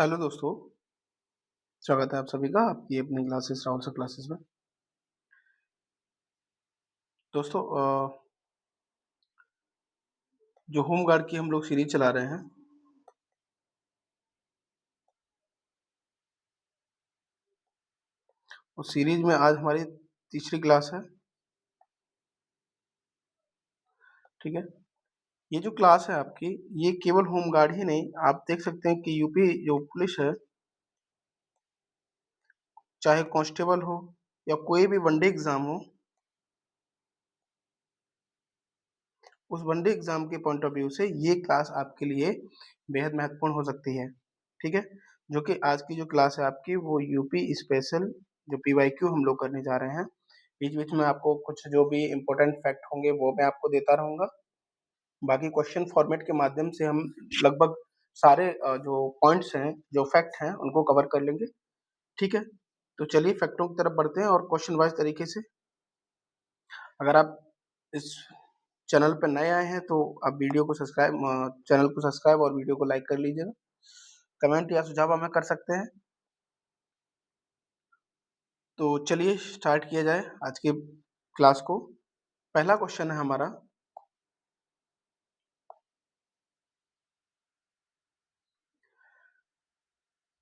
Hello दोस्तों, स्वागत है आप सभी का आपकी अपनी क्लासेस राउंड सर क्लासेस में। दोस्तों जो होम गार्ड की हम लोग सीरीज चला रहे हैं, उस सीरीज में आज हमारी तीसरी क्लास है। ठीक है, ये जो क्लास है आपकी, ये केवल होम गार्ड ही नहीं, आप देख सकते हैं कि यूपी जो पुलिस है, चाहे कांस्टेबल हो या कोई भी वनडे एग्जाम हो, उस वनडे एग्जाम के पॉइंट ऑफ व्यू से ये क्लास आपके लिए बेहद महत्वपूर्ण हो सकती है। ठीक है, जो कि आज की जो क्लास है आपकी वो यूपी स्पेशल जो पीवाईक्यू हम लोग करने जा रहे हैं। बीच बीच में आपको कुछ जो भी इम्पोर्टेंट फैक्ट होंगे वो मैं आपको देता रहूंगा। बाकी क्वेश्चन फॉर्मेट के माध्यम से हम लगभग सारे जो पॉइंट्स हैं, जो फैक्ट हैं, उनको कवर कर लेंगे। ठीक है, तो चलिए फैक्टों की तरफ बढ़ते हैं और क्वेश्चन वाइज तरीके से। अगर आप इस चैनल पर नए आए हैं तो आप वीडियो को सब्सक्राइब चैनल को सब्सक्राइब और वीडियो को लाइक कर लीजिएगा। कमेंट या सुझाव हमें कर सकते हैं। तो चलिए स्टार्ट किया जाए आज के क्लास को। पहला क्वेश्चन है हमारा,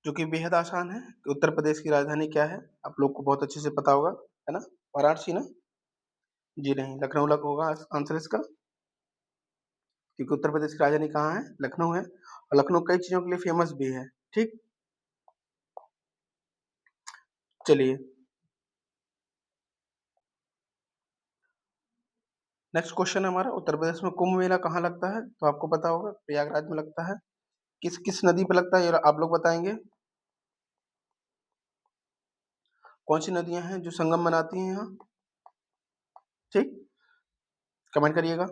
जो कि बेहद आसान है कि उत्तर प्रदेश की राजधानी क्या है। आप लोग को बहुत अच्छे से पता होगा, है ना? वाराणसी ना? जी नहीं, लखनऊ लग होगा आंसर इसका, क्योंकि उत्तर प्रदेश की राजधानी कहाँ है? लखनऊ है, और लखनऊ कई चीजों के लिए फेमस भी है। ठीक, चलिए नेक्स्ट क्वेश्चन है हमारा, उत्तर प्रदेश में कुंभ मेला कहाँ लगता है? तो आपको पता होगा प्रयागराज में लगता है। किस किस नदी पे लगता है ये आप लोग बताएंगे। कौन सी नदियां हैं जो संगम बनाती हैं यहाँ? ठीक, कमेंट करिएगा।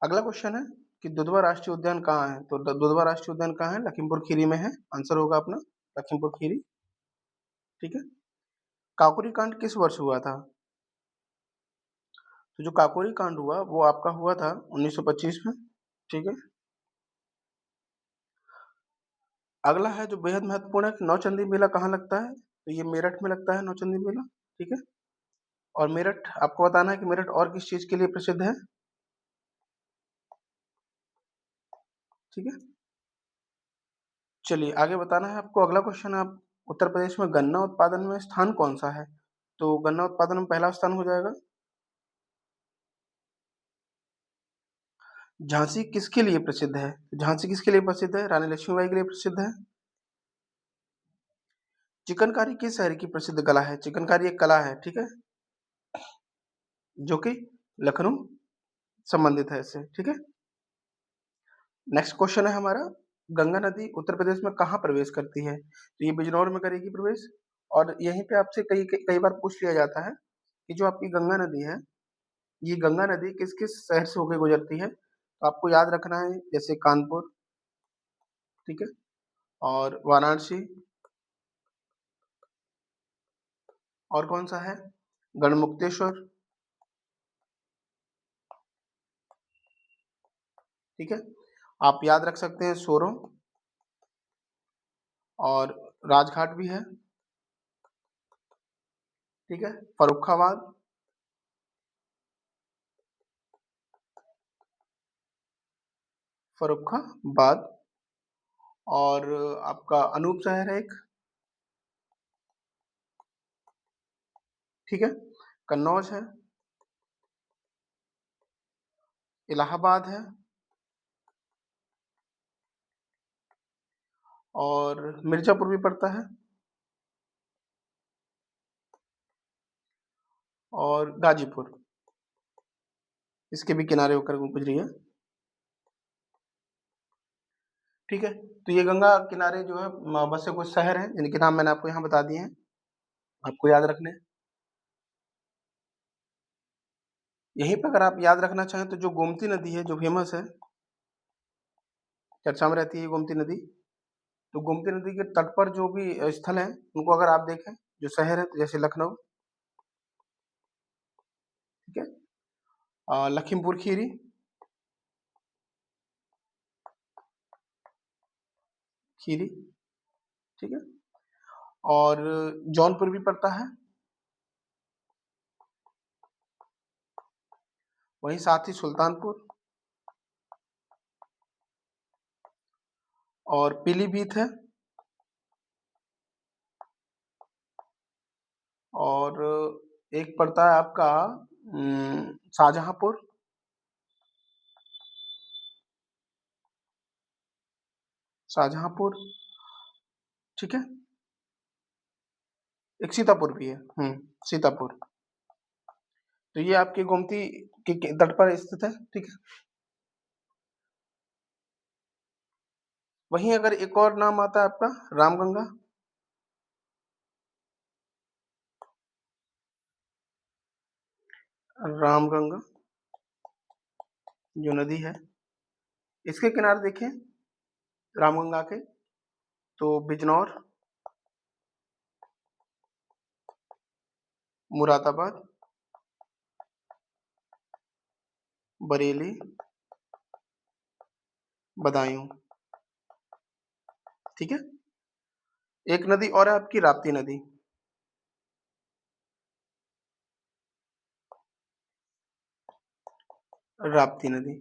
अगला क्वेश्चन है कि दुधवा राष्ट्रीय उद्यान कहाँ है? तो दुधवा राष्ट्रीय उद्यान कहाँ है? लखीमपुर खीरी में है। आंसर होगा अपना लखीमपुर खीरी। ठीक है, काकोरी कांड किस वर्ष हुआ था? तो जो काकोरी कांड हुआ वो आपका हुआ था 1925 में। ठीक है, अगला है जो बेहद महत्वपूर्ण है कि नौचंदी मेला कहाँ लगता है? तो ये मेरठ में लगता है नौचंदी मेला। ठीक है, और मेरठ आपको बताना है कि मेरठ और किस चीज के लिए प्रसिद्ध है। ठीक है, चलिए आगे बताना है आपको। अगला क्वेश्चन है, आप उत्तर प्रदेश में गन्ना उत्पादन में स्थान कौन सा है? तो गन्ना उत्पादन में पहला स्थान हो जाएगा। झांसी किसके लिए प्रसिद्ध है? झांसी किसके लिए प्रसिद्ध है? रानी लक्ष्मीबाई के लिए प्रसिद्ध है। चिकनकारी किस शहर की प्रसिद्ध कला है? चिकनकारी एक कला है, ठीक है, जो कि लखनऊ संबंधित है इससे। ठीक है, नेक्स्ट क्वेश्चन है हमारा, गंगा नदी उत्तर प्रदेश में कहाँ प्रवेश करती है? तो ये बिजनौर में करेगी प्रवेश। और यहीं पे आपसे कई कई कई बार पूछ लिया जाता है कि जो आपकी गंगा नदी है, ये गंगा नदी किस किस शहर से होकर गुजरती है? तो आपको याद रखना है, जैसे कानपुर, ठीक है, और वाराणसी, और कौन सा है? गढ़मुक्तेश्वर। ठीक है, आप याद रख सकते हैं सोरो, और राजघाट भी है। ठीक है, फर्रुखाबाद, फर्रुखाबाद, और आपका अनूप शहर है एक। ठीक है, कन्नौज है, इलाहाबाद है, और मिर्जापुर भी पड़ता है, और गाजीपुर इसके भी किनारे होकर गुजरी है। ठीक है, तो ये गंगा किनारे जो है बसे कुछ शहर हैं जिनके नाम मैंने आपको यहाँ बता दिए हैं, आपको याद रखने हैं। यहीं पर अगर आप याद रखना चाहें तो जो गोमती नदी है जो फेमस है, चर्चा में रहती है गोमती नदी, तो गोमती नदी के तट पर जो भी स्थल हैं उनको अगर आप देखें, जो शहर है तो जैसे लखनऊ, ठीक है, लखीमपुर खीरी, खीरी, ठीक है। और जौनपुर भी पड़ता है, वहीं साथ ही सुल्तानपुर और पीलीभीत है, और एक पड़ता है आपका शाहजहांपुर, शाहजहांपुर, ठीक है। एक सीतापुर भी है, सीतापुर। तो ये आपके गोमती के तट पर स्थित है, ठीक है। वहीं अगर एक और नाम आता है आपका रामगंगा, रामगंगा जो नदी है, इसके किनारे देखें रामगंगा के, तो बिजनौर, मुरादाबाद, बरेली, बदायूं, ठीक है। एक नदी और है आपकी राप्ती नदी, राप्ती नदी।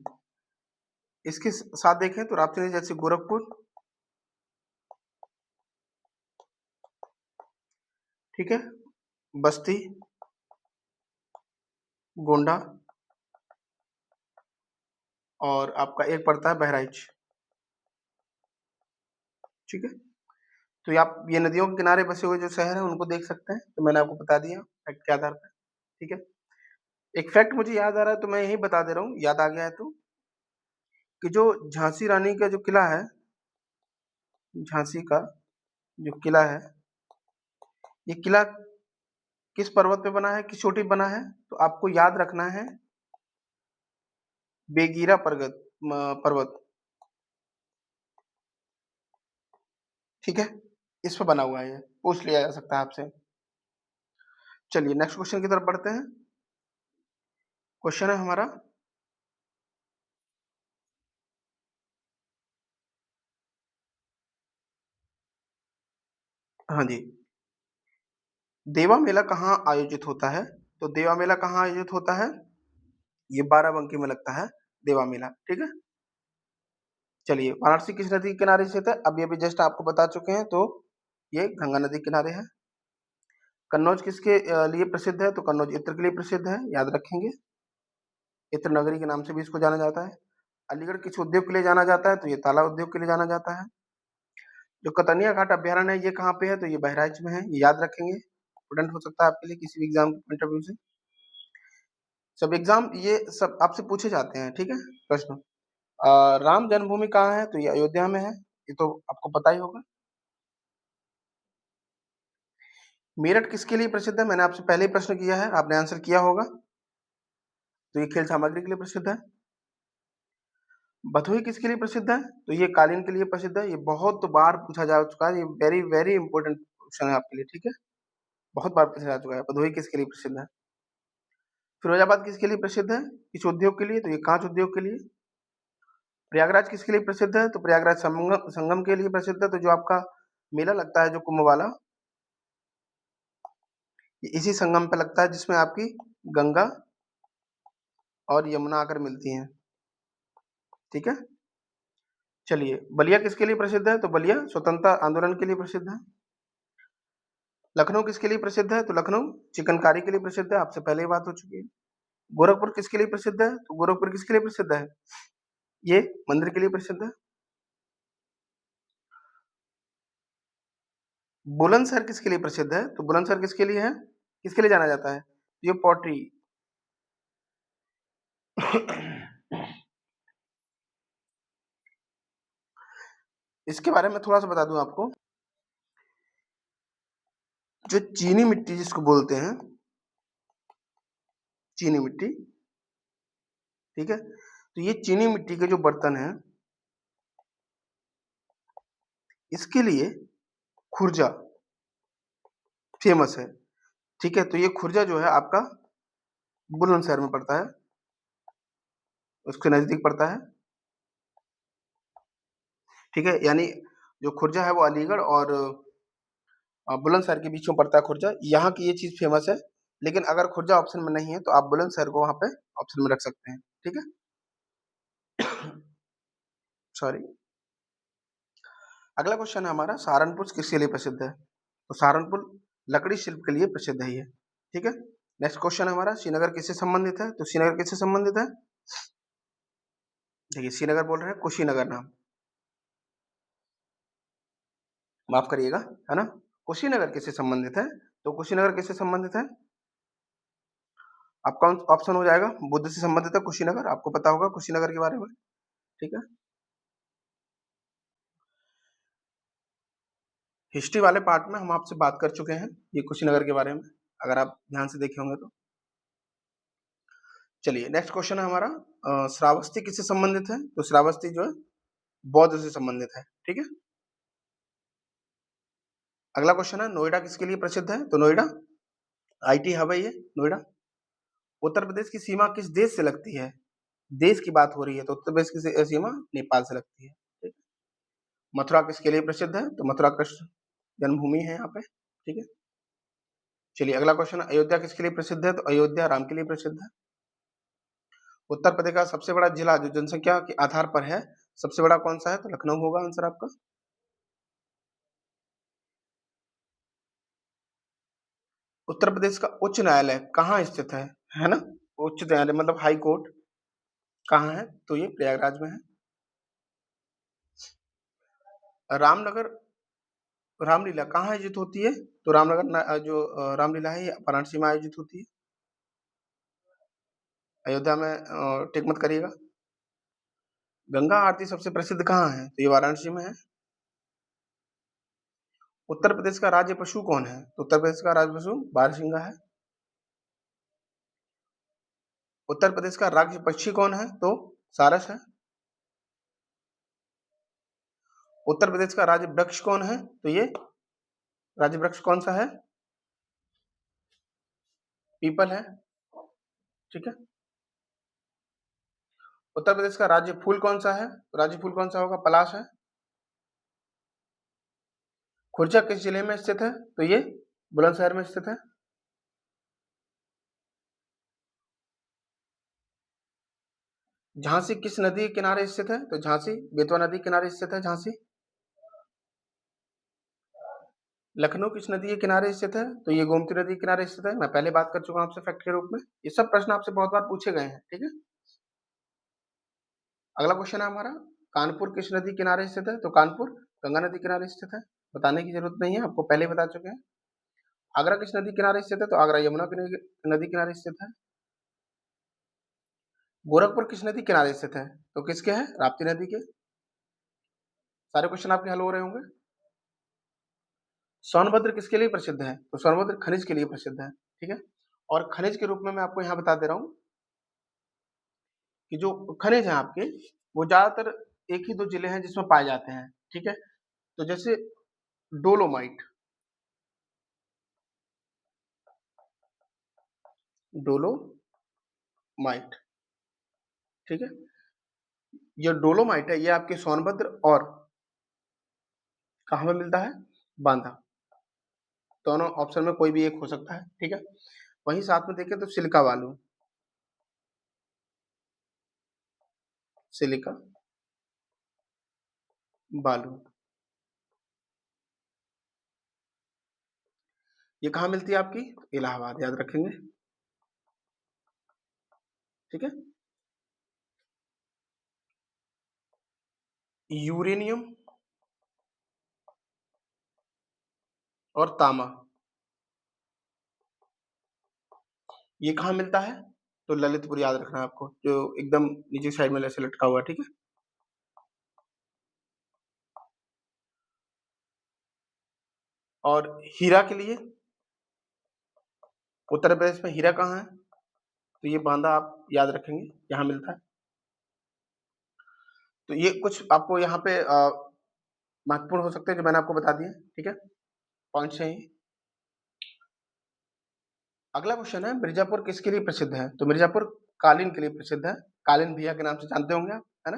इसके साथ देखें तो राप्ती नदी जैसे गोरखपुर, ठीक है, बस्ती, गोंडा, और आपका एक पड़ता है बहराइच, ठीक है। तो ये आप ये नदियों के किनारे बसे हुए जो शहर हैं उनको देख सकते हैं, तो मैंने आपको बता दिया फैक्ट के आधार पर, ठीक है। एक फैक्ट मुझे याद आ रहा है तो मैं यही बता दे रहा हूँ, याद आ गया है तो, कि जो झांसी रानी का जो किला है, झांसी का जो किला है, ये किला किस पर्वत पे बना है, किस चोटी पे बना है, तो आपको याद रखना है बेगीरा पर्वत, ठीक है। इस पे बना हुआ है, ये पूछ लिया जा सकता है आपसे। चलिए नेक्स्ट क्वेश्चन की तरफ बढ़ते हैं। क्वेश्चन है हमारा, हाँ जी, देवा मेला कहाँ आयोजित होता है? तो देवा मेला कहाँ आयोजित होता है? ये बाराबंकी में लगता है देवा मेला, ठीक है। चलिए वाराणसी किस नदी के किनारे स्थित है? अभी अभी जस्ट आपको बता चुके हैं, तो ये गंगा नदी के किनारे है। कन्नौज किसके लिए प्रसिद्ध है? तो कन्नौज इत्र के लिए प्रसिद्ध है, याद रखेंगे, इत्र नगरी के नाम से भी इसको जाना जाता है। अलीगढ़ किस उद्योग के लिए जाना जाता है? तो ये ताला उद्योग के लिए जाना जाता है। जो कतनिया घाट अभ्यारण्य है ये कहाँ पे है? तो ये बहराइच में है, ये याद रखेंगे, इंपोर्टेंट हो सकता है आपके लिए किसी भी एग्जाम के पॉइंट ऑफ व्यू से। सब एग्जाम ये सब आपसे पूछे जाते हैं, ठीक है, प्रश्न। राम जन्मभूमि कहाँ है? तो ये अयोध्या में है, ये तो आपको पता ही होगा। मेरठ किसके लिए प्रसिद्ध है? मैंने आपसे पहले ही प्रश्न किया है, आपने आंसर किया होगा, तो ये खेल सामग्री के लिए प्रसिद्ध है। भदोही किसके लिए प्रसिद्ध है? तो ये कालीन के लिए प्रसिद्ध है, ये बहुत बार पूछा जा चुका है, ये वेरी वेरी इंपॉर्टेंट क्वेश्चन है आपके लिए, ठीक है, बहुत बार पूछा जा चुका है। भदोही किसके लिए प्रसिद्ध है? फिरोजाबाद किसके लिए प्रसिद्ध है? किस उद्योग के लिए? तो ये कांच उद्योग के लिए। प्रयागराज किसके लिए प्रसिद्ध है? तो प्रयागराज संगम संगम के लिए प्रसिद्ध है। तो जो आपका मेला लगता है जो कुंभ वाला, ये इसी संगम पे लगता है जिसमें आपकी गंगा और यमुना आकर मिलती हैं, ठीक है। चलिए बलिया किसके लिए प्रसिद्ध है? तो बलिया स्वतंत्रता आंदोलन के लिए प्रसिद्ध है। लखनऊ किसके लिए प्रसिद्ध है? तो लखनऊ चिकनकारी के लिए प्रसिद्ध है, आपसे पहले ही बात हो चुकी है। गोरखपुर किसके लिए प्रसिद्ध है? तो गोरखपुर किसके लिए प्रसिद्ध है? ये मंदिर के लिए प्रसिद्ध है। बुलंदशहर किसके लिए प्रसिद्ध है? तो बुलंदशहर किसके लिए है, किसके लिए जाना जाता है? ये पॉटरी इसके बारे में थोड़ा सा बता दूं आपको, जो चीनी मिट्टी जिसको बोलते हैं, चीनी मिट्टी, ठीक है, तो ये चीनी मिट्टी के जो बर्तन हैं, इसके लिए खुर्जा फेमस है, ठीक है। तो ये खुर्जा जो है आपका बुलंदशहर में पड़ता है, उसके नजदीक पड़ता है, ठीक है। यानी जो खुर्जा है वो अलीगढ़ और बुलंदशहर के बीच में पड़ता है खुर्जा, यहाँ की ये चीज़ फेमस है। लेकिन अगर खुर्जा ऑप्शन में नहीं है तो आप बुलंदशहर को वहाँ पे ऑप्शन में रख सकते हैं, ठीक है। सॉरी। अगला क्वेश्चन है हमारा, सहारनपुर किसके लिए प्रसिद्ध है? तो सहारनपुर लकड़ी शिल्प के लिए प्रसिद्ध है ये, ठीक है। नेक्स्ट क्वेश्चन है हमारा, श्रीनगर किससे संबंधित है? तो श्रीनगर किससे संबंधित है? देखिए श्रीनगर बोल रहे हैं कुशीनगर नाम, माफ करिएगा, है ना। कुशीनगर किससे संबंधित है? तो कुशीनगर किससे संबंधित है? आपका ऑप्शन हो जाएगा बुद्ध से संबंधित है कुशीनगर, आपको पता होगा कुशीनगर के बारे में, ठीक है। हिस्ट्री वाले पार्ट में हम आपसे बात कर चुके हैं ये कुशीनगर के बारे में, अगर आप ध्यान से देखे होंगे तो। चलिए नेक्स्ट क्वेश्चन है हमारा, श्रावस्ती किससे संबंधित है? तो श्रावस्ती जो है बौद्ध से संबंधित है, ठीक है। अगला क्वेश्चन है, नोएडा किसके लिए प्रसिद्ध है? तो नोएडा आईटी हब है ये नोएडा। उत्तर प्रदेश की सीमा किस देश से लगती है? देश की बात हो रही है तो उत्तर प्रदेश की सीमा नेपाल से लगती है, ठीक है। मथुरा किसके लिए प्रसिद्ध है? तो मथुरा कृष्ण जन्मभूमि है यहाँ पे, ठीक है। चलिए अगला क्वेश्चन, अयोध्या किसके लिए प्रसिद्ध है? तो अयोध्या राम के लिए प्रसिद्ध है। उत्तर प्रदेश का सबसे बड़ा जिला जो जनसंख्या के आधार पर है, सबसे बड़ा कौन सा है? तो लखनऊ होगा आंसर आपका। उत्तर प्रदेश का उच्च न्यायालय कहाँ स्थित है ना? उच्च न्यायालय मतलब हाई कोर्ट कहाँ है? तो ये प्रयागराज में है। रामनगर रामलीला कहाँ आयोजित होती है? तो रामनगर जो रामलीला है ये वाराणसी में आयोजित होती है। अयोध्या में टिक मत करिएगा। गंगा आरती सबसे प्रसिद्ध कहाँ है? तो ये वाराणसी में है। उत्तर प्रदेश का राज्य पशु कौन है? तो उत्तर प्रदेश का राज्य पशु बारहसिंगा है। उत्तर प्रदेश का राज्य पक्षी कौन है? तो सारस है। उत्तर प्रदेश का राज्य वृक्ष कौन है? तो ये राज्य वृक्ष कौन सा है? पीपल है, ठीक है। उत्तर प्रदेश का राज्य फूल कौन सा है? तो राज्य फूल कौन सा होगा? पलाश है। खुर्जा किस जिले में स्थित है? तो ये बुलंदशहर में स्थित है। झांसी किस नदी के किनारे स्थित है? तो झांसी बेतवा नदी के किनारे स्थित है झांसी। लखनऊ किस नदी के किनारे स्थित है? तो ये गोमती नदी के किनारे स्थित है। मैं पहले बात कर चुका हूं आपसे फैक्ट के रूप में, ये सब प्रश्न आपसे बहुत बार पूछे गए हैं, ठीक है। अगला क्वेश्चन है हमारा, कानपुर किस नदी के किनारे स्थित है? तो कानपुर गंगा नदी के किनारे स्थित है, बताने की जरूरत नहीं है, आपको पहले बता चुके हैं। आगरा किस नदी के किनारे स्थित है? तो आगरा यमुना की नदी किनारे स्थित है। गोरखपुर किस नदी किनारे स्थित है? तो किसके है? राप्ती नदी के। सारे क्वेश्चन आपके हल हो रहे होंगे। सोनभद्र किसके लिए प्रसिद्ध है? तो सोनभद्र खनिज के लिए प्रसिद्ध है, ठीक है। और खनिज के रूप में मैं आपको यहाँ बता दे रहा हूँ कि जो खनिज है आपके, वो ज्यादातर एक ही दो जिले हैं जिसमें पाए जाते हैं, ठीक है। तो जैसे डोलोमाइट, डोलोमाइट, ठीक है। ये डोलोमाइट है, ये आपके सोनभद्र और कहाँ में मिलता है? बांदा। दोनों ऑप्शन में कोई भी एक हो सकता है, ठीक है। वहीं साथ में देखें तो सिलिका बालू, सिलिका बालू, ये कहाँ मिलती है आपकी? इलाहाबाद, याद रखेंगे, ठीक है। यूरेनियम और तांबा, ये कहाँ मिलता है? तो ललितपुर, याद रखना है आपको, जो एकदम नीचे साइड में ऐसे लटका हुआ है, ठीक है। और हीरा के लिए उत्तर प्रदेश में हीरा कहाँ है? तो ये बांदा, आप याद रखेंगे, यहाँ मिलता है। तो ये कुछ आपको यहाँ पे महत्वपूर्ण हो सकते हैं जो मैंने आपको बता दिए, ठीक है, पॉइंट से ही। अगला क्वेश्चन है, मिर्जापुर किसके लिए प्रसिद्ध है? तो मिर्जापुर कालीन के लिए प्रसिद्ध है, कालीन भैया के नाम से जानते होंगे आप, है ना।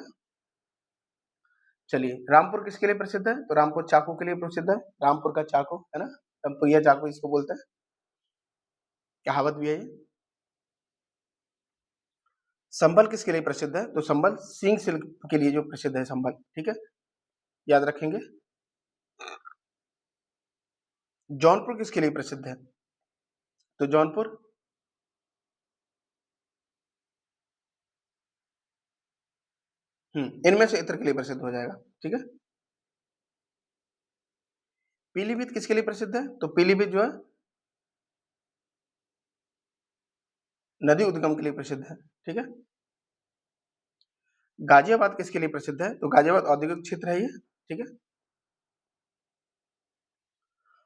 चलिए रामपुर किसके लिए प्रसिद्ध है? तो रामपुर चाकू के लिए प्रसिद्ध है, रामपुर का चाकू, है ना। टम्पुरिया चाकू इसको बोलते हैं, कहावत भी है ये। संभल किसके लिए प्रसिद्ध है? तो संभल सिंह सिल्क के लिए जो प्रसिद्ध है संभल, ठीक है, याद रखेंगे। जौनपुर किसके लिए प्रसिद्ध है? तो जौनपुर इनमें से इत्र के लिए प्रसिद्ध हो जाएगा, ठीक है। पीलीभीत किसके लिए प्रसिद्ध है? तो पीलीभीत जो है नदी उद्गम के लिए प्रसिद्ध है, ठीक है। गाजियाबाद किसके लिए प्रसिद्ध है? तो गाजियाबाद औद्योगिक क्षेत्र है ये, ठीक है।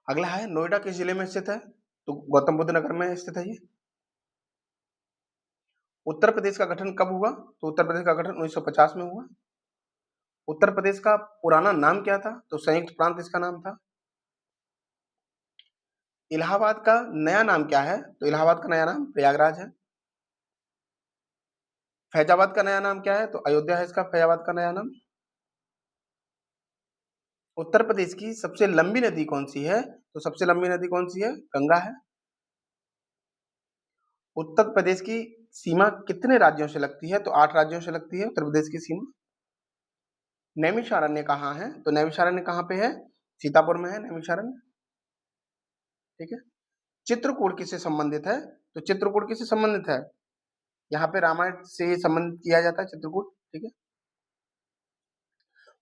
अगला है नोएडा किस जिले में स्थित है? तो गौतम बुद्ध नगर में स्थित है ये। उत्तर प्रदेश का गठन कब हुआ? तो उत्तर प्रदेश का गठन 1950 में हुआ। उत्तर प्रदेश का पुराना नाम क्या था? तो संयुक्त प्रांत इसका नाम था। इलाहाबाद का नया नाम क्या है? तो इलाहाबाद का नया नाम प्रयागराज है। फैजाबाद का नया नाम क्या है? तो अयोध्या है इसका फैजाबाद का नया नाम। उत्तर प्रदेश की सबसे लंबी नदी कौन सी है? तो सबसे लंबी नदी कौन सी है? गंगा है। उत्तर प्रदेश की सीमा कितने राज्यों से लगती है? तो 8 राज्यों से लगती है उत्तर प्रदेश की सीमा। नैमिषारण्य कहाँ है? तो नैमिषारण्य कहाँ पे है? सीतापुर में है नैमिषारण्य, ठीक है। चित्रकूट किससे संबंधित है? तो चित्रकूट किससे संबंधित है? यहाँ पे रामायण से संबंधित किया जाता है चित्रकूट, ठीक है।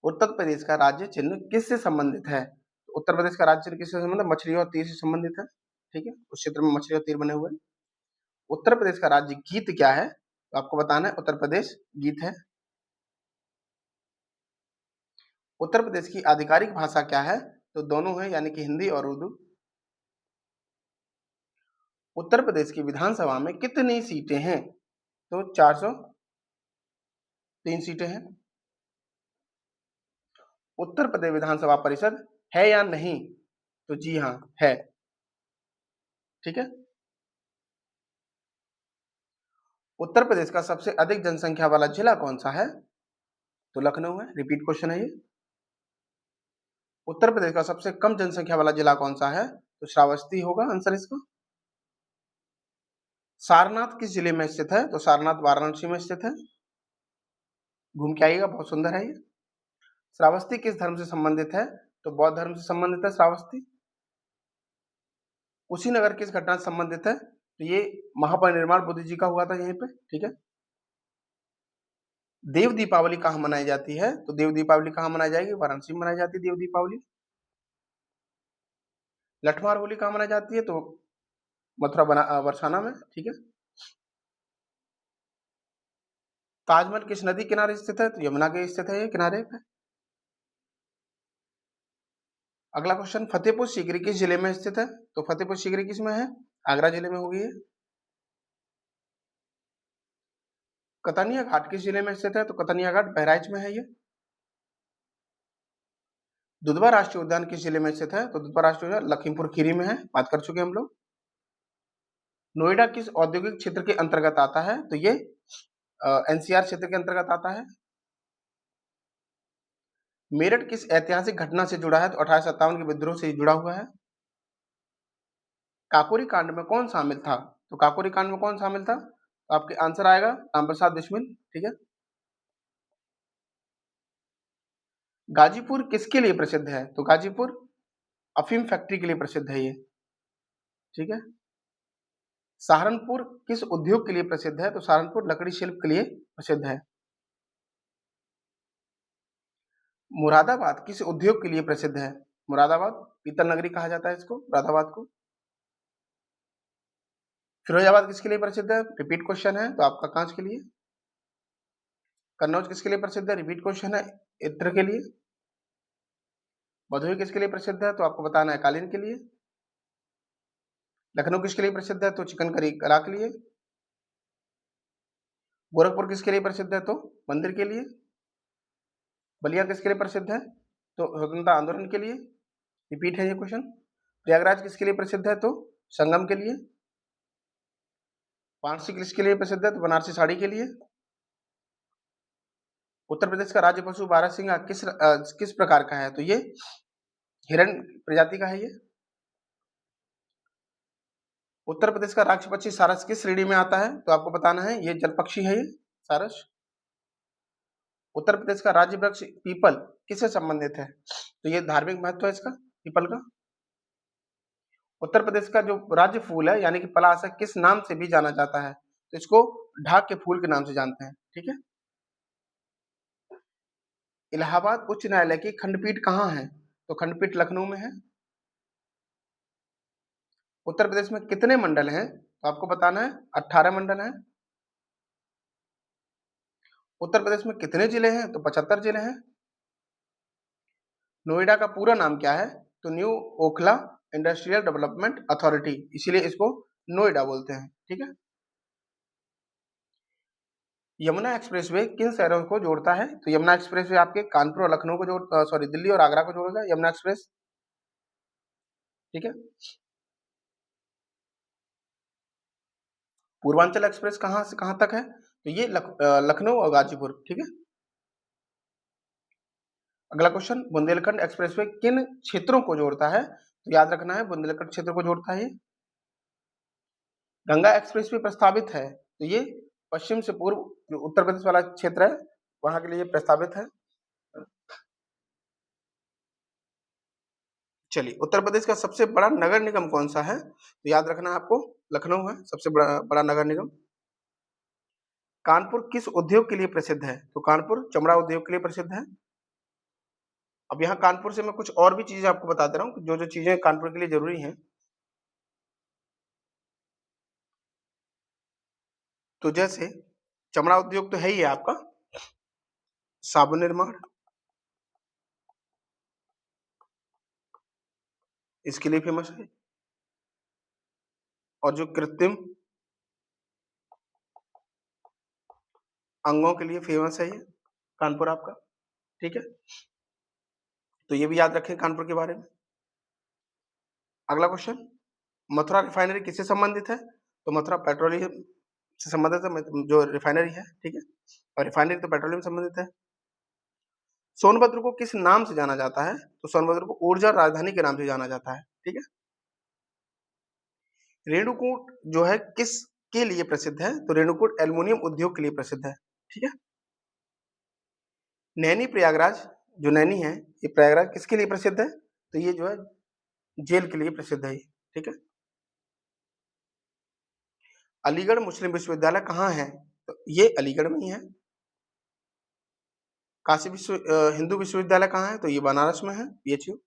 उत्तर प्रदेश का राज्य चिन्ह किससे संबंधित है? तो उत्तर प्रदेश का राज्य चिन्ह किससे संबंधित है? मछली और तीर से संबंधित है, ठीक है। उस क्षेत्र में मछली और तीर बने हुए हैं। उत्तर प्रदेश का राज्य गीत क्या है? तो आपको बताना है उत्तर प्रदेश गीत है। उत्तर प्रदेश की आधिकारिक भाषा क्या है? तो दोनों है, यानी कि हिंदी और उर्दू। उत्तर प्रदेश की विधानसभा में कितनी सीटें हैं? तो 403 सीटें हैं। उत्तर प्रदेश विधानसभा परिषद है या नहीं? तो जी हाँ है, ठीक है। उत्तर प्रदेश का सबसे अधिक जनसंख्या वाला जिला कौन सा है? तो लखनऊ है, रिपीट क्वेश्चन है ये। उत्तर प्रदेश का सबसे कम जनसंख्या वाला जिला कौन सा है? तो श्रावस्ती होगा आंसर इसका। सारनाथ किस जिले में स्थित है? तो सारनाथ वाराणसी में स्थित है, घूम के आइएगा, बहुत सुंदर है ये। श्रावस्ती किस धर्म से संबंधित है? तो बौद्ध धर्म से संबंधित है श्रावस्ती। कुशीनगर किस घटना से संबंधित है? तो ये महापरिनिर्वाण बुद्ध जी का हुआ था यहीं पे, ठीक है। देव दीपावली कहाँ मनाई जाती है? तो देव दीपावली कहाँ मनाई जाएगी? वाराणसी में मनाई जाती है देव दीपावली। लठमार होली कहाँ मनाई जाती है? तो मथुरा बरसाना में, ठीक है। ताजमहल किस नदी किनारे स्थित है? तो यमुना के स्थित है ये किनारे पे। अगला क्वेश्चन, फतेहपुर सीकरी किस जिले में स्थित है? तो फतेहपुर सीकरी किस में है? आगरा जिले में होगी ये। कतनिया घाट किस जिले में स्थित है? तो कतनिया घाट बहराइच में है ये। दुधवा राष्ट्रीय उद्यान किस जिले में स्थित है? तो दुधवा राष्ट्रीय उद्यान लखीमपुर खीरी में है, बात कर चुके हम लोग। नोएडा किस औद्योगिक क्षेत्र के अंतर्गत आता है? तो ये एनसीआर क्षेत्र के अंतर्गत आता है। मेरठ किस ऐतिहासिक घटना से जुड़ा है? तो 1857 के विद्रोह से जुड़ा हुआ है। काकोरी कांड में कौन शामिल था? तो काकोरी कांड में कौन शामिल था? तो आपके आंसर आएगा रामप्रसाद बिस्मिल, ठीक है। गाजीपुर किसके लिए प्रसिद्ध है? तो गाजीपुर अफीम फैक्ट्री के लिए प्रसिद्ध है ये, ठीक है। सहारनपुर किस उद्योग के लिए प्रसिद्ध है? तो सहारनपुर लकड़ी शिल्प के लिए प्रसिद्ध है। मुरादाबाद किस उद्योग के लिए प्रसिद्ध है? मुरादाबाद पीतल नगरी कहा जाता है इसको, मुरादाबाद को। फिरोजाबाद किसके लिए प्रसिद्ध है? रिपीट क्वेश्चन है तो आपका कांच के लिए। कन्नौज किसके लिए प्रसिद्ध है? रिपीट क्वेश्चन है, इत्र के लिए। भदोही किसके लिए प्रसिद्ध है? तो आपको बताना है कालीन के लिए। लखनऊ किसके लिए प्रसिद्ध है? तो चिकन करी कला के लिए। गोरखपुर किसके लिए प्रसिद्ध है? तो मंदिर के लिए। बलिया किसके लिए प्रसिद्ध है? तो स्वतंत्रता आंदोलन के लिए, रिपीट है ये क्वेश्चन। प्रयागराज किसके लिए प्रसिद्ध है? तो संगम के लिए। वाराणसी किसके लिए प्रसिद्ध है? तो बनारसी साड़ी के लिए। उत्तर प्रदेश का राज्य पशु बारहसिंगा किस प्रकार का है? तो ये हिरण प्रजाति का है ये। उत्तर प्रदेश का राज्य पक्षी सारस किस श्रेणी में आता है? तो आपको बताना है, ये जल पक्षी है ये सारस। उत्तर प्रदेश का राज्य वृक्ष पीपल किससे संबंधित है? तो ये धार्मिक महत्व है इसका पीपल का। उत्तर प्रदेश का जो राज्य फूल है यानी कि पलाश है, किस नाम से भी जाना जाता है? तो इसको ढाक के फूल के नाम से जानते हैं, ठीक है। इलाहाबाद उच्च न्यायालय की खंडपीठ कहाँ है? तो खंडपीठ लखनऊ में है। उत्तर प्रदेश में कितने मंडल हैं? तो आपको बताना है 18 मंडल हैं। उत्तर प्रदेश में कितने जिले हैं? तो 75 जिले हैं। नोएडा का पूरा नाम क्या है? तो new Okhla industrial development authority, इसीलिए इसको नोएडा बोलते हैं, ठीक है। यमुना एक्सप्रेसवे किन शहरों को जोड़ता है? तो यमुना एक्सप्रेसवे आपके कानपुर और लखनऊ को सॉरी दिल्ली और आगरा को जोड़ेगा यमुना एक्सप्रेस, ठीक है। पूर्वांचल एक्सप्रेस कहाँ से कहाँ तक है? तो ये लखनऊ और गाजीपुर, ठीक है। अगला क्वेश्चन, बुंदेलखंड एक्सप्रेसवे किन क्षेत्रों को जोड़ता है? तो याद रखना है बुंदेलखंड क्षेत्र को जोड़ता है ये। गंगा एक्सप्रेसवे प्रस्तावित है, तो ये पश्चिम से पूर्व जो उत्तर प्रदेश वाला क्षेत्र है वहां के लिए प्रस्तावित है। चलिए, उत्तर प्रदेश का सबसे बड़ा नगर निगम कौन सा है? तो याद रखना है आपको लखनऊ है सबसे बड़ा नगर निगम। कानपुर किस उद्योग के लिए प्रसिद्ध है? तो कानपुर चमड़ा उद्योग के लिए प्रसिद्ध है। अब यहाँ कानपुर से मैं कुछ और भी चीजें आपको बता दे रहा हूँ, जो जो चीजें कानपुर के लिए जरूरी हैं। तो जैसे चमड़ा उद्योग तो है ही है आपका, साबुन निर्माण इसके लिए फेमस है, और जो कृत्रिम अंगों के लिए फेमस है ये कानपुर आपका, ठीक है। तो ये भी याद रखें कानपुर के बारे में। अगला क्वेश्चन, मथुरा रिफाइनरी किससे संबंधित है? तो मथुरा पेट्रोलियम से संबंधित है, जो रिफाइनरी है, ठीक है। और रिफाइनरी तो पेट्रोलियम संबंधित है। सोनभद्र को किस नाम से जाना जाता है? तो सोनभद्र को ऊर्जा राजधानी के नाम से जाना जाता है, ठीक है। रेणुकूट जो है किस के लिए प्रसिद्ध है? तो रेणुकूट एल्युमिनियम उद्योग के लिए प्रसिद्ध है, ठीक है। नैनी प्रयागराज जो नैनी है, ये प्रयागराज किसके लिए प्रसिद्ध है? तो ये जो है जेल के लिए प्रसिद्ध है, ठीक है। अलीगढ़ मुस्लिम विश्वविद्यालय कहाँ है? तो ये अलीगढ़ में ही है। काशी हिंदू विश्वविद्यालय कहाँ है? तो ये बनारस में है, PHU।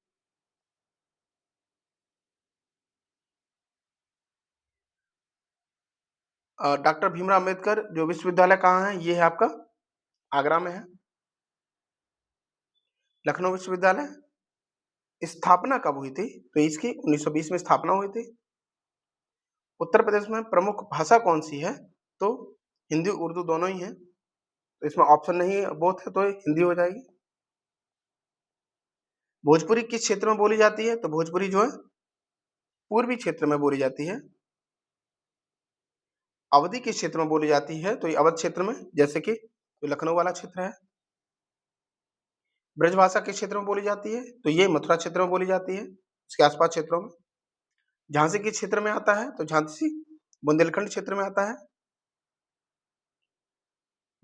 डॉक्टर भीमराव अम्बेडकर जो विश्वविद्यालय कहाँ है? ये है आपका आगरा में है। लखनऊ विश्वविद्यालय स्थापना कब हुई थी? तो इसकी 1920 में स्थापना हुई थी। उत्तर प्रदेश में प्रमुख भाषा कौन सी है? तो हिंदी उर्दू दोनों ही है, तो इसमें ऑप्शन नहीं है, बोथ है तो हिंदी हो जाएगी। भोजपुरी किस क्षेत्र में बोली जाती है? तो भोजपुरी जो है पूर्वी क्षेत्र में बोली जाती है। अवधी किस क्षेत्र में बोली जाती है? तो ये अवध क्षेत्र में, जैसे कि तो लखनऊ वाला क्षेत्र है। ब्रजभाषा किस क्षेत्र में बोली जाती है? तो ये मथुरा क्षेत्र में बोली जाती है, इसके आसपास क्षेत्रों में। झांसी किस क्षेत्र में आता है? तो झांसी बुंदेलखंड क्षेत्र में आता है।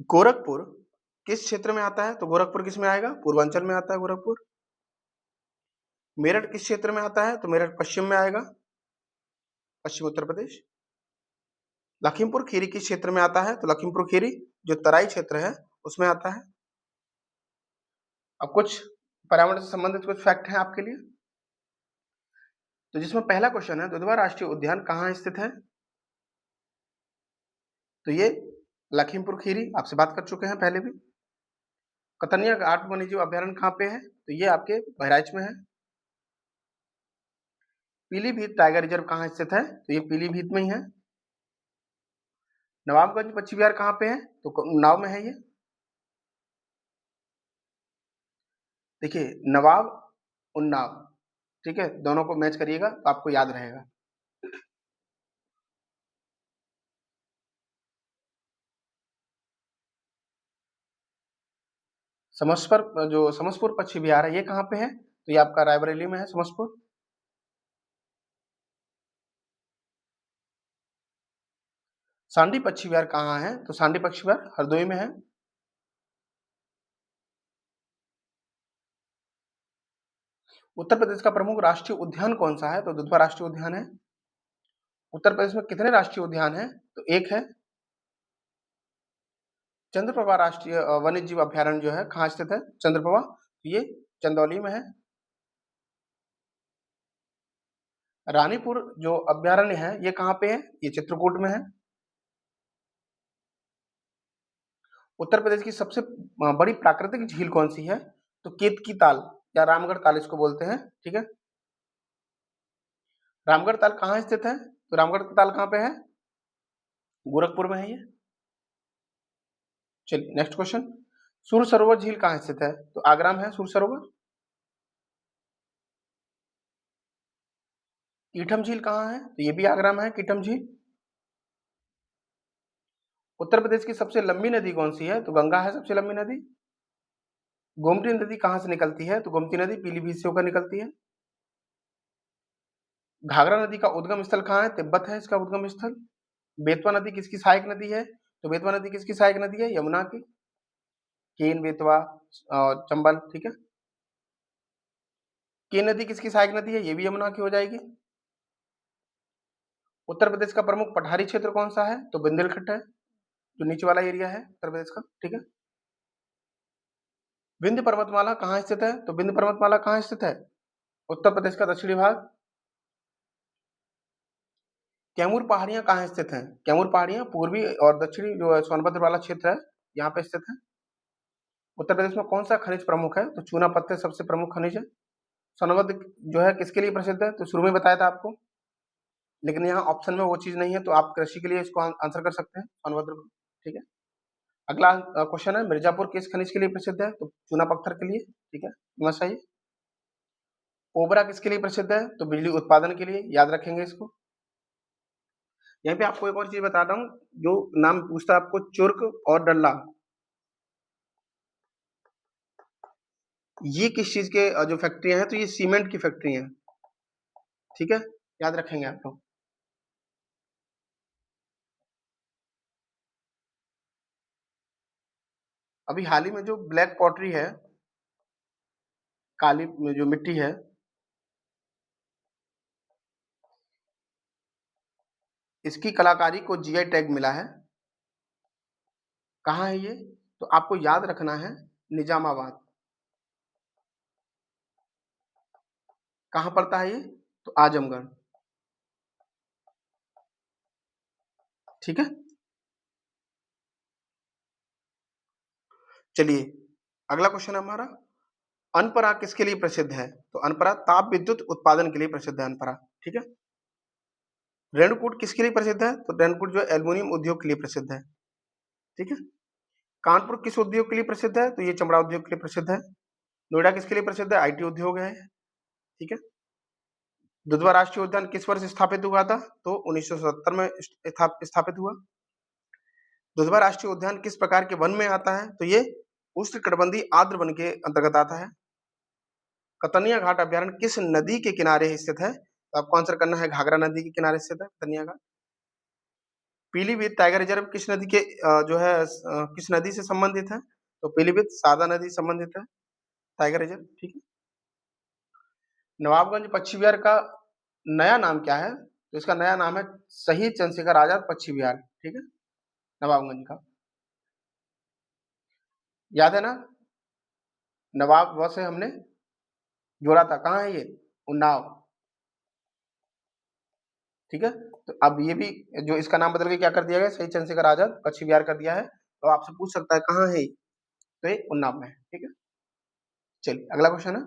गोरखपुर किस क्षेत्र में आता है? तो गोरखपुर किस में आएगा? पूर्वांचल में आता है गोरखपुर। मेरठ किस क्षेत्र में आता है? तो मेरठ पश्चिम में आएगा, पश्चिम उत्तर प्रदेश। लखीमपुर खीरी किस क्षेत्र में आता है? तो लखीमपुर खीरी जो तराई क्षेत्र है उसमें आता है। अब कुछ पर्यावरण से संबंधित कुछ फैक्ट हैं आपके लिए। तो जिसमें पहला क्वेश्चन है, दुधवा राष्ट्रीय उद्यान कहाँ स्थित है? तो ये लखीमपुर खीरी आपसे बात कर चुके हैं पहले भी। कतनिया घाट वन्यजीव अभ्यारण्य कहाँ पे है? तो ये आपके बहराइच में है। पीलीभीत टाइगर रिजर्व कहाँ स्थित है? तो ये पीलीभीत में ही है। नवाबगंज पक्षी विहार कहाँ पे है? तो उन्नाव में है ये। देखिए नवाब उन्नाव, ठीक है, दोनों को मैच करिएगा तो आपको याद रहेगा। समसपुर जो समसपुर पक्षी विहार है ये कहाँ पे है? तो ये आपका रायबरेली में है समसपुर। सांडी पक्षी विहार कहाँ है? तो सांडी पक्षी विहार हरदोई में है। उत्तर प्रदेश का प्रमुख राष्ट्रीय उद्यान कौन सा है? तो दुधवा राष्ट्रीय उद्यान है। उत्तर प्रदेश में कितने राष्ट्रीय उद्यान हैं? तो एक है। चंद्रप्रभा राष्ट्रीय वन्य जीव अभयारण्य जो है कहाँ स्थित है? चंद्रप्रभा, ये चंदौली में है। रानीपुर जो अभयारण्य है ये कहाँ पे है? ये चित्रकूट में है। उत्तर प्रदेश की सबसे बड़ी प्राकृतिक झील कौन सी है? तो केतकी ताल या रामगढ़ ताल इसको बोलते हैं। ठीक है, रामगढ़ ताल कहाँ स्थित है? तो रामगढ़ ताल कहाँ पे है? गोरखपुर में है ये। चलिए नेक्स्ट क्वेश्चन, सूर सरोवर झील कहाँ स्थित है? तो आगरा में है सूर सरोवर। कीठम झील कहाँ है? तो ये भी आगरा में है कीठम झील। उत्तर प्रदेश की सबसे लंबी नदी कौन सी है? तो गंगा है सबसे लंबी नदी। गोमती नदी कहाँ से निकलती है? तो गोमती नदी पीलीभीत से होकर निकलती है। घाघरा नदी का उद्गम स्थल कहाँ है? तिब्बत है इसका उद्गम स्थल। बेतवा नदी किसकी सहायक नदी है? तो बेतवा नदी किसकी सहायक नदी है? यमुना की। केन, बेतवा और चंबल। ठीक है, केन नदी किसकी सहायक नदी है? ये भी यमुना की हो जाएगी। उत्तर प्रदेश का प्रमुख पठारी क्षेत्र कौन सा है? तो बुंदेलखंड है, जो नीचे वाला एरिया है उत्तर प्रदेश का। ठीक है, विंध्य पर्वतमाला कहाँ स्थित है? तो विंध्य पर्वतमाला कहाँ स्थित है? उत्तर प्रदेश का दक्षिणी भाग। कैमूर पहाड़ियां कहाँ स्थित हैं? कैमूर पहाड़ियां पूर्वी और दक्षिणी जो सोनभद्र वाला क्षेत्र है यहाँ पे स्थित है। उत्तर प्रदेश में कौन सा खनिज प्रमुख है? तो चूना पत्थर सबसे प्रमुख खनिज है। सोनभद्र जो है किसके लिए प्रसिद्ध है? तो शुरू में बताया था आपको, लेकिन यहाँ ऑप्शन में वो चीज नहीं है, तो आप कृषि के लिए इसको आंसर कर सकते हैं सोनभद्र को। ठीक है, अगला क्वेश्चन है, मिर्जापुर किस खनिज के लिए प्रसिद्ध है? तो चूना पत्थर के लिए। ठीक है, समझ चाहिए। ओबरा किसके लिए प्रसिद्ध है? तो बिजली उत्पादन के लिए, याद रखेंगे इसको। यहाँ पे आपको एक और चीज बता रहा हूँ, जो नाम पूछता है आपको चुर्क और डल्ला, ये किस चीज के जो फैक्ट्रियां हैं? तो ये सीमेंट की फैक्ट्री हैं। ठीक है, याद रखेंगे आप लोग। अभी हाल ही में जो ब्लैक पॉटरी है, काली जो मिट्टी है, इसकी कलाकारी को जीआई टैग मिला है। कहाँ है ये? तो आपको याद रखना है, निजामाबाद। कहाँ पड़ता है ये? तो आजमगढ़। ठीक है, चलिए अगला क्वेश्चन है हमारा, अनपरा किसके लिए प्रसिद्ध है? तो अनपरा ताप विद्युत उत्पादन के लिए प्रसिद्ध है अनपरा। ठीक है, रेणुकूट किसके लिए प्रसिद्ध है? तो रेणुकूट जो एल्युमिनियम उद्योग के लिए प्रसिद्ध है। ठीक है, कानपुर किस उद्योग के लिए प्रसिद्ध है? तो ये चमड़ा उद्योग के लिए प्रसिद्ध है। नोएडा किसके लिए प्रसिद्ध है? आईटी उद्योग है। ठीक है, दुधवा राष्ट्रीय उद्यान किस वर्ष स्थापित हुआ था? तो 1970 में स्थापित हुआ। दुधवा राष्ट्रीय उद्यान किस प्रकार के वन में आता है? तो ये उष्णकटिबंधीय आर्द्र वन के अंतर्गत आता है। कतनिया घाट अभ्यारण्य किस नदी के किनारे स्थित है? तो आपको आंसर करना है, घाघरा नदी के किनारे स्थित है कतनिया घाट। पीलीभीत टाइगर रिजर्व किस नदी के जो है किस नदी से संबंधित है? तो पीलीभीत शारदा नदी संबंधित है टाइगर रिजर्व। ठीक है, नवाबगंज पक्षी विहार का नया नाम क्या है? तो इसका नया नाम है शहीद चंद्रशेखर आजाद पक्षी विहार। ठीक है, नवाबगंज का, याद है ना, नवाब व से हमने जोड़ा था। कहाँ है ये? उन्नाव। ठीक है, तो अब ये भी जो इसका नाम बदल के क्या कर दिया गया, शहीद चंद्रशेखर आजाद पक्षी विहार कर दिया है। तो आपसे पूछ सकता है कहाँ है, तो ये उन्नाव में है। ठीक है, चलिए अगला क्वेश्चन है,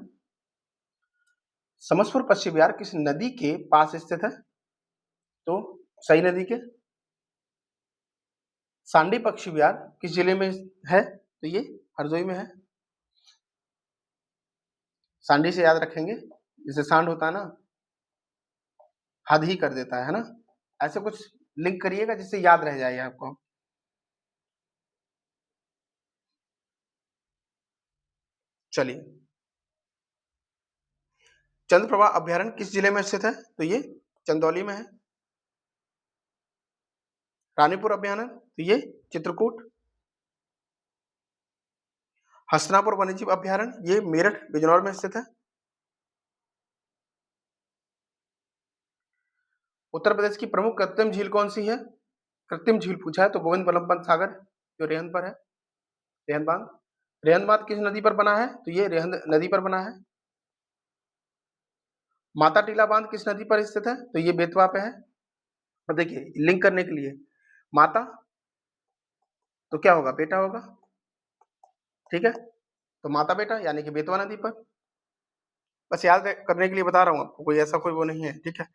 समसपुर पक्षी विहार किस नदी के पास स्थित है? तो सही नदी के। सांडी पक्षी विहार किस जिले में है? तो ये हरदोई में है। सांडी से याद रखेंगे, जैसे सांड होता है ना, हद ही कर देता है ना, ऐसे कुछ लिंक करिएगा जिससे याद रह जाए आपको। चलिए, चंद्रप्रभा अभ्यारण्य किस जिले में स्थित है? तो ये चंदौली में है। रानीपुर अभ्यारण्य, तो ये चित्रकूट। हस्तिनापुर वन्यजीव अभ्यारण्य, ये मेरठ बिजनौर में स्थित है। उत्तर प्रदेश की प्रमुख कृत्रिम झील कौन सी है? कृत्रिम झील पूछा है तो गोविंद बल्लभ पंत सागर, जो रेहन पर है, रेहन बांध। रेहन बांध किस नदी पर बना है? तो ये रेहन नदी पर बना है। माता टीला बांध किस नदी पर स्थित है? तो ये बेतवा पे है। और देखिए लिंक करने के लिए, माता तो क्या होगा? बेटा होगा, ठीक है, तो माता बेटा यानी कि बेतवा नदी पर। बस याद करने के लिए बता रहा हूँ आपको, कोई ऐसा कोई वो नहीं है, ठीक है।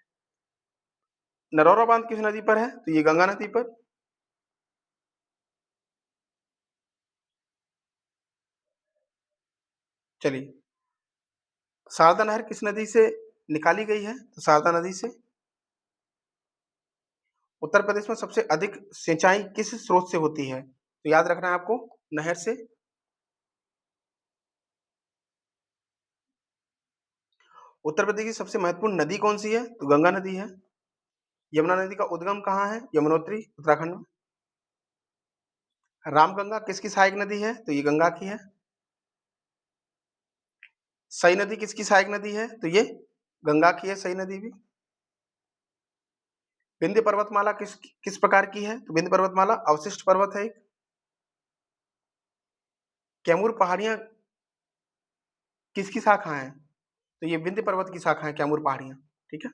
नरौरा बांध किस नदी पर है? तो ये गंगा नदी पर। चलिए, शारदा नहर किस नदी से निकाली गई है? तो शारदा नदी से। उत्तर प्रदेश में सबसे अधिक सिंचाई किस स्रोत से होती है? तो याद रखना है आपको, नहर से। उत्तर प्रदेश की सबसे महत्वपूर्ण नदी कौन सी है? तो गंगा नदी है। यमुना नदी का उद्गम कहाँ है? यमुनोत्री, उत्तराखंड में। रामगंगा किसकी सहायक नदी है? तो ये गंगा की है। सई नदी किसकी सहायक नदी है? तो ये गंगा की है, सई नदी भी। विंध्य पर्वतमाला किस किस प्रकार की है? तो विंध्य पर्वतमाला अवशिष्ट पर्वत है एक। कैमूर पहाड़ियां किसकी शाखा है? तो ये विंध्य पर्वत की शाखा है कैमूर पहाड़ियां, ठीक है।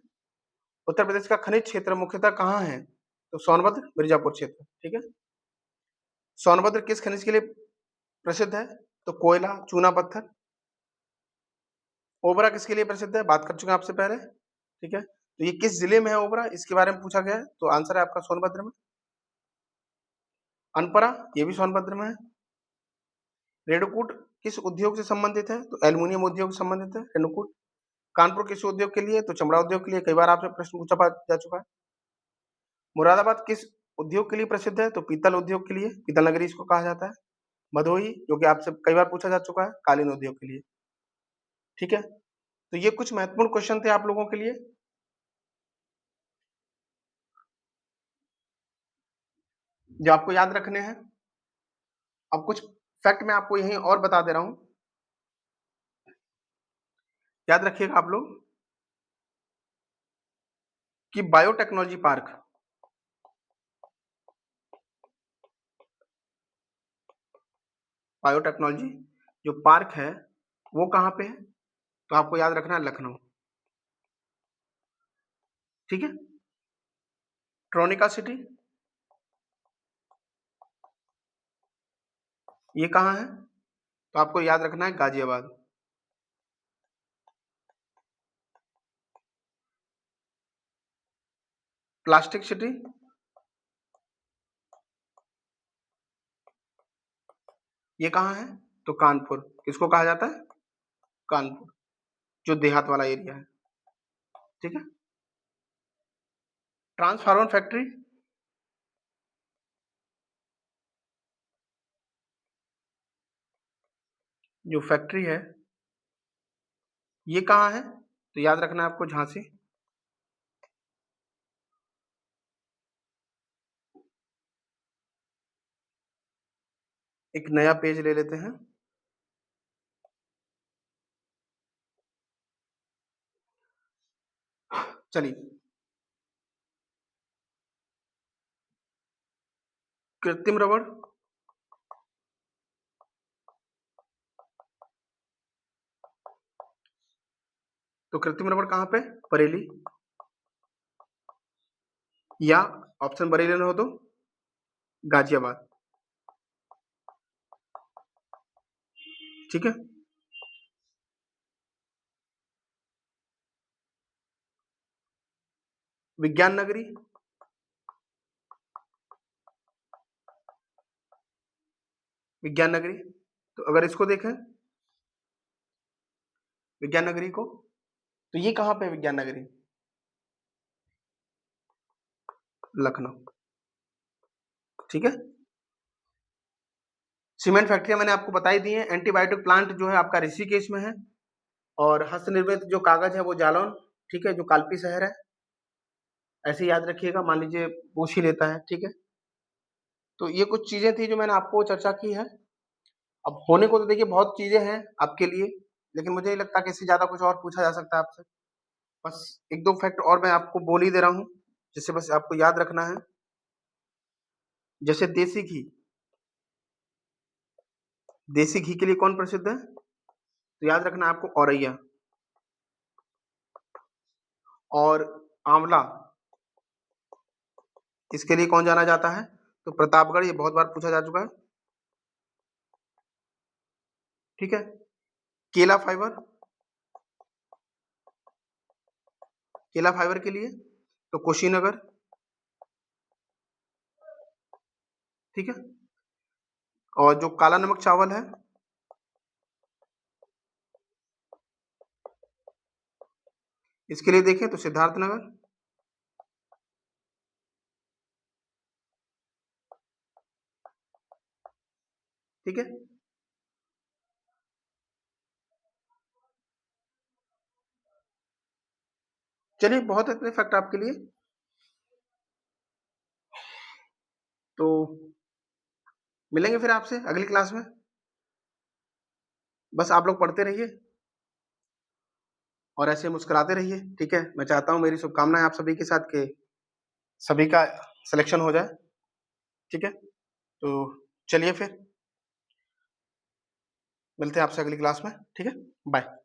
उत्तर प्रदेश का खनिज क्षेत्र मुख्यतः कहाँ है? तो सोनभद्र, मिर्जापुर क्षेत्र, ठीक है। सोनभद्र किस खनिज के लिए प्रसिद्ध है? तो कोयला, चूना पत्थर। ओबरा किसके लिए प्रसिद्ध है? बात कर चुके हैं आपसे पहले, ठीक है। तो ये किस जिले में है ओबरा? इसके बारे में पूछा गया है, तो आंसर है आपका सोनभद्र में। अनपरा, ये भी सोनभद्र में है। रेणुकूट किस उद्योग से संबंधित है? तो एल्युमिनियम उद्योग से संबंधित है रेणुकूट। कानपुर किस उद्योग के लिए? तो चमड़ा उद्योग के लिए, कई बार आपसे प्रश्न पूछा जा चुका है। मुरादाबाद किस उद्योग के लिए प्रसिद्ध है? तो पीतल उद्योग के लिए, पीतल नगरी इसको कहा जाता है। भदोही, जो कि आपसे कई बार पूछा जा चुका है, कालीन उद्योग के लिए, ठीक है। तो ये कुछ महत्वपूर्ण क्वेश्चन थे आप लोगों के लिए, जो आपको याद रखने हैं। अब कुछ फैक्ट मैं आपको यहीं और बता दे रहा हूं, याद रखिएगा आप लोग, कि बायोटेक्नोलॉजी पार्क, बायोटेक्नोलॉजी जो पार्क है वो कहाँ पे है? तो आपको याद रखना है लखनऊ, ठीक है। ट्रोनिका सिटी, ये कहाँ है? तो आपको याद रखना है गाजियाबाद। प्लास्टिक सिटी, ये कहाँ है? तो कानपुर, किसको कहा जाता है? कानपुर, जो देहात वाला एरिया है, ठीक है। ट्रांसफार्मर फैक्ट्री, जो फैक्ट्री है ये कहाँ है? तो याद रखना है आपको झांसी। एक नया पेज ले लेते हैं। चलिए, कृत्रिम रबड़, तो कृत्रिम रबड़ कहाँ पे? बरेली, या ऑप्शन बरेली न हो तो गाजियाबाद, ठीक है। विज्ञान नगरी, विज्ञान नगरी, तो अगर इसको देखें विज्ञान नगरी को, तो ये कहाँ पे है विज्ञान नगरी? लखनऊ, ठीक है। सीमेंट फैक्ट्रियां मैंने आपको बताई दी है। एंटीबायोटिक प्लांट जो है आपका ऋषिकेश में है, और हस्तनिर्मित जो कागज है वो जालौन, ठीक है, जो कालपी शहर है। ऐसे याद रखिएगा, मान लीजिए पूछ ही लेता है, ठीक है। तो ये कुछ चीजें थी जो मैंने आपको चर्चा की है। अब होने को तो देखिए बहुत चीजें हैं आपके लिए, लेकिन मुझे नहीं लगता कि इससे ज्यादा कुछ और पूछा जा सकता है आपसे। बस एक दो फैक्ट और मैं आपको बोल ही दे रहा हूँ, जिससे बस आपको याद रखना है। जैसे देसी घी, देसी घी के लिए कौन प्रसिद्ध है? तो याद रखना है आपको, औरैया। और आंवला, इसके लिए कौन जाना जाता है? तो प्रतापगढ़, ये बहुत बार पूछा जा चुका है। ठीक है। केला फाइबर, केला फाइबर के लिए तो कुशीनगर। ठीक है। और जो काला नमक चावल है, इसके लिए देखें तो सिद्धार्थनगर। ठीक है। चलिए, बहुत इतने फैक्ट आपके लिए। तो मिलेंगे फिर आपसे अगली क्लास में। बस आप लोग पढ़ते रहिए और ऐसे मुस्कुराते रहिए। ठीक है। मैं चाहता हूँ, मेरी शुभकामनाएं आप सभी के साथ के सभी का सिलेक्शन हो जाए। ठीक है। तो चलिए फिर मिलते हैं आपसे अगली क्लास में। ठीक है। बाय।